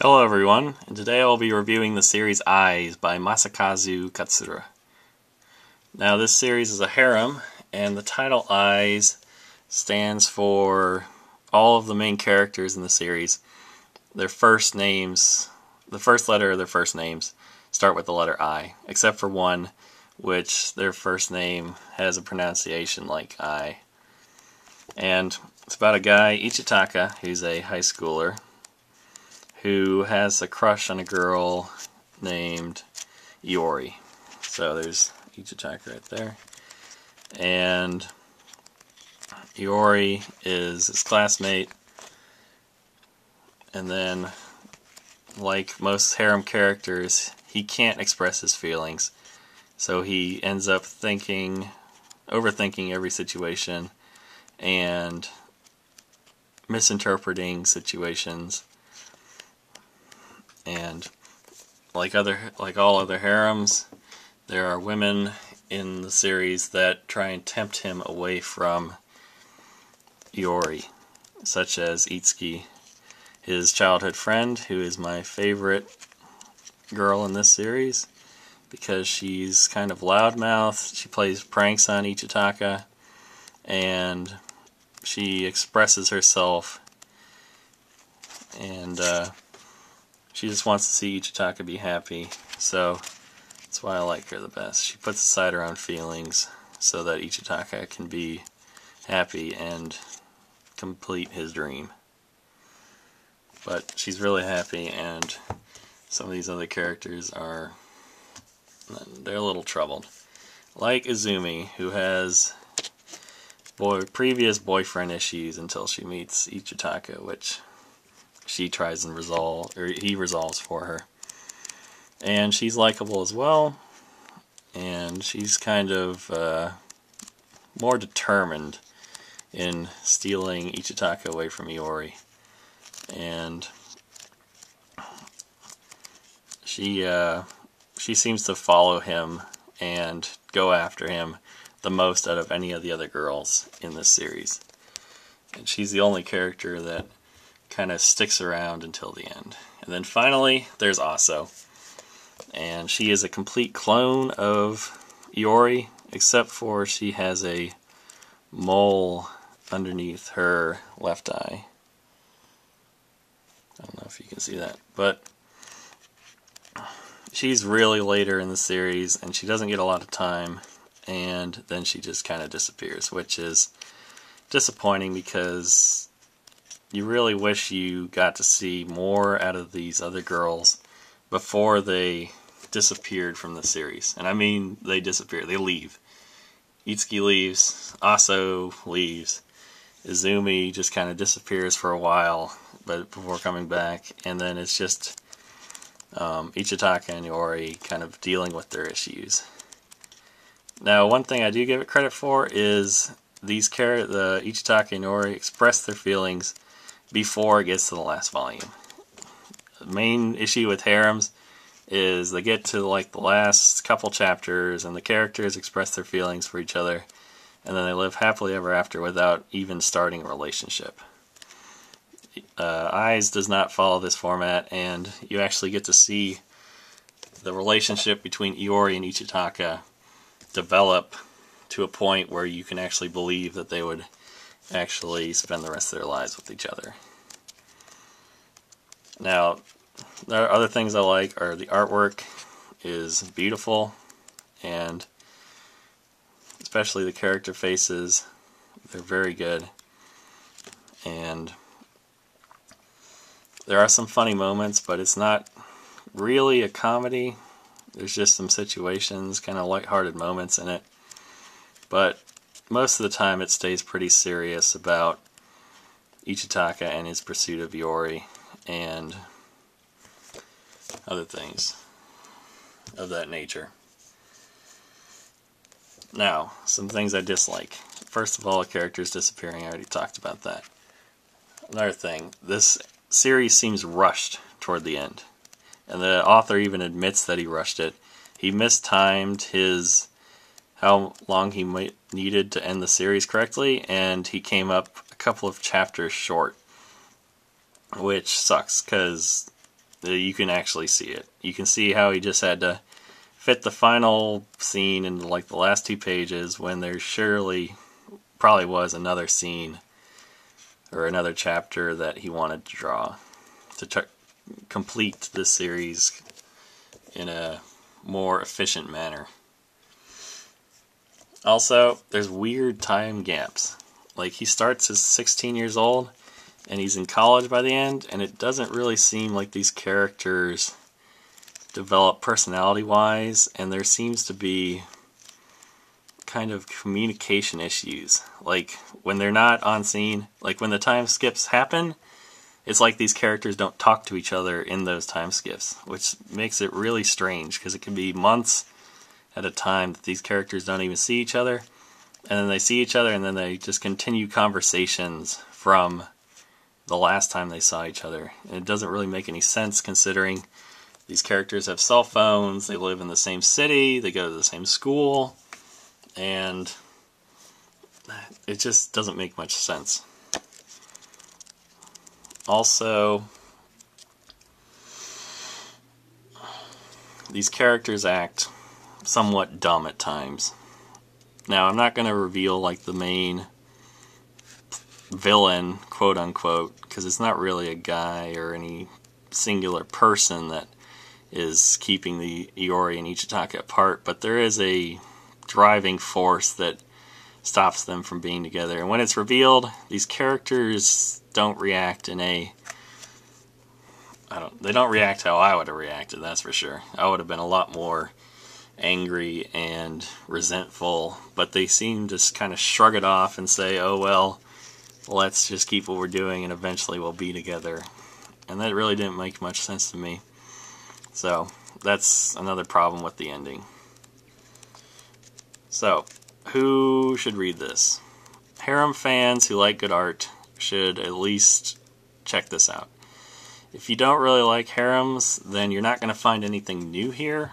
Hello everyone, and today I'll be reviewing the series Eyes by Masakazu Katsura. Now this series is a harem, and the title Eyes stands for all of the main characters in the series. Their first names, the first letter of their first names, start with the letter I, except for one, which their first name has a pronunciation like I. And it's about a guy, Ichitaka, who's a high schooler, who has a crush on a girl named Iori. So there's Ichitaka right there. And Iori is his classmate. And then, like most harem characters, he can't express his feelings. So he ends up overthinking every situation and misinterpreting situations. And like all other harems, there are women in the series that try and tempt him away from Iori, such as Itsuki, his childhood friend, who is my favorite girl in this series because she's kind of loudmouth. She plays pranks on Ichitaka, and she expresses herself, and she just wants to see Ichitaka be happy, so that's why I like her the best. She puts aside her own feelings so that Ichitaka can be happy and complete his dream. But she's really happy, and some of these other characters they're a little troubled. Like Izumi, who has previous boyfriend issues until she meets Ichitaka, which she tries and he resolves for her. And she's likable as well, and she's kind of more determined in stealing Ichitaka away from Iori. And she seems to follow him and go after him the most out of any of the other girls in this series. And she's the only character that kind of sticks around until the end. And then finally, there's Aso. And she is a complete clone of Iori, except for she has a mole underneath her left eye. I don't know if you can see that, but she's really later in the series, and she doesn't get a lot of time, and then she just kind of disappears, which is disappointing because you really wish you got to see more out of these other girls before they disappeared from the series. And I mean, they disappear. They leave. Itsuki leaves. Aso leaves. Izumi just kind of disappears for a while, but before coming back. And then it's just Ichitaka and Iori kind of dealing with their issues. Now, one thing I do give it credit for is the Ichitaka and Iori express their feelings before it gets to the last volume. The main issue with harems is they get to like the last couple chapters and the characters express their feelings for each other, and then they live happily ever after without even starting a relationship. Eyes does not follow this format, and you actually get to see the relationship between Iori and Ichitaka develop to a point where you can actually believe that they would actually spend the rest of their lives with each other. Now, there are other things I like are the artwork is beautiful, and especially the character faces, they're very good. And there are some funny moments, but it's not really a comedy. There's just some situations, kind of lighthearted moments in it. But most of the time it stays pretty serious about Ichitaka and his pursuit of Iori and other things of that nature. Now, some things I dislike. First of all, characters disappearing. I already talked about that. Another thing, this series seems rushed toward the end. And the author even admits that he rushed it. He mistimed how long he needed to end the series correctly, and he came up a couple of chapters short, which sucks because you can actually see it. You can see how he just had to fit the final scene into like the last 2 pages when there surely probably was another scene or another chapter that he wanted to draw to complete this series in a more efficient manner. Also, there's weird time gaps. Like, he starts as 16 years old and he's in college by the end, and it doesn't really seem like these characters develop personality-wise, and there seems to be kind of communication issues. Like, when they're not on scene, like when the time skips happen, it's like these characters don't talk to each other in those time skips, which makes it really strange, because it can be months at a time that these characters don't even see each other, and then they see each other, and then they just continue conversations from the last time they saw each other. And it doesn't really make any sense, considering these characters have cell phones, they live in the same city, they go to the same school, and it just doesn't make much sense. Also, these characters act somewhat dumb at times. Now, I'm not going to reveal like the main villain, quote unquote, because it's not really a guy or any singular person that is keeping the Iori and Ichitaka apart, but there is a driving force that stops them from being together. And when it's revealed, these characters don't react in a... they don't react how I would have reacted, that's for sure. I would have been a lot more angry and resentful, but they seem to kind of shrug it off and say, oh well, let's just keep what we're doing and eventually we'll be together. And that really didn't make much sense to me. So, that's another problem with the ending. So, who should read this? Harem fans who like good art should at least check this out. If you don't really like harems, then you're not going to find anything new here.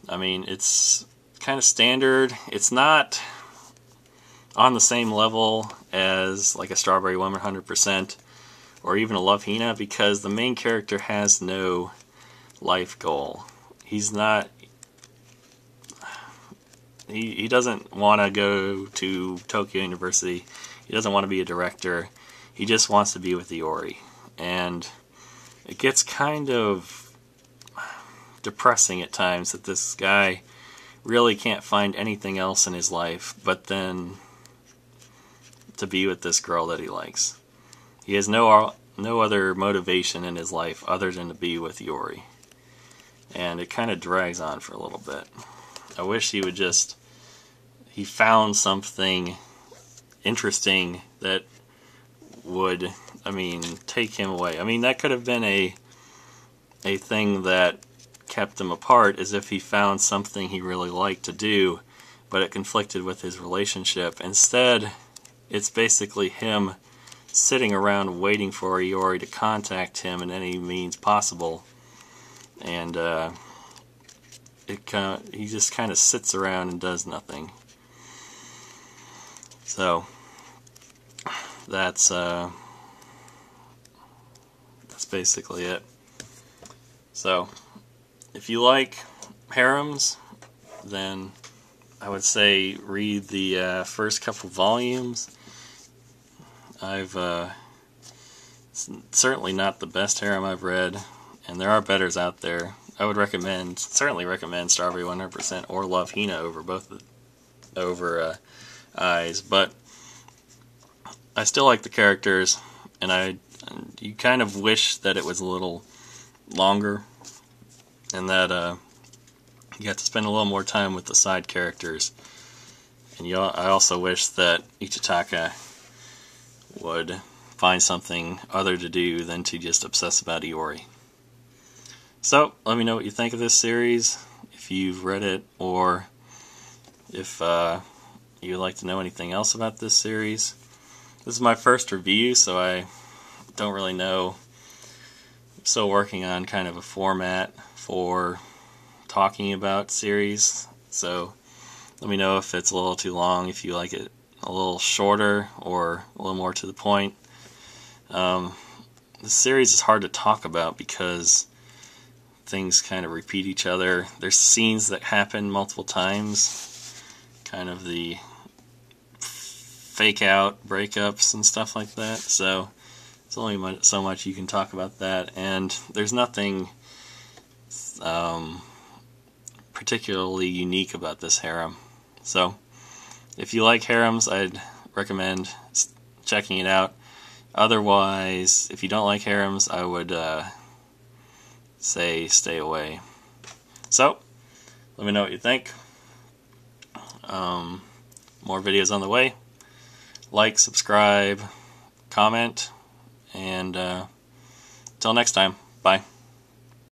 I mean, it's kind of standard. It's not on the same level as like a Strawberry 100% or even a Love Hina, because the main character has no life goal. He's not... He doesn't want to go to Tokyo University. He doesn't want to be a director. He just wants to be with Iori. And it gets kind of depressing at times that this guy really can't find anything else in his life but then to be with this girl that he likes. He has no other motivation in his life other than to be with Iori. And it kind of drags on for a little bit. I wish he found something interesting that would, take him away. That could have been a thing that kept them apart, as if he found something he really liked to do, but it conflicted with his relationship. Instead, it's basically him sitting around waiting for Iori to contact him in any means possible, and he just kind of sits around and does nothing. So that's basically it. So if you like harems, then I would say read the first couple volumes. It's certainly not the best harem I've read, and there are betters out there. I would certainly recommend Strawberry 100% or Love Hina over Eyes, but I still like the characters, and you kind of wish that it was a little longer, and that you got to spend a little more time with the side characters. And I also wish that Ichitaka would find something other to do than to just obsess about Iori. So, let me know what you think of this series, if you've read it, or if you'd like to know anything else about this series. This is my first review, so I don't really know. I'm still working on kind of a format for talking about series, so let me know if it's a little too long, if you like it a little shorter or a little more to the point. This series is hard to talk about because things kind of repeat each other. There's scenes that happen multiple times, kind of the fake out breakups and stuff like that, so it's only so much you can talk about that, and there's nothing particularly unique about this harem. So if you like harems, I'd recommend checking it out. Otherwise, if you don't like harems, I would say stay away. So let me know what you think. More videos on the way. Like, subscribe, comment, and until next time, bye.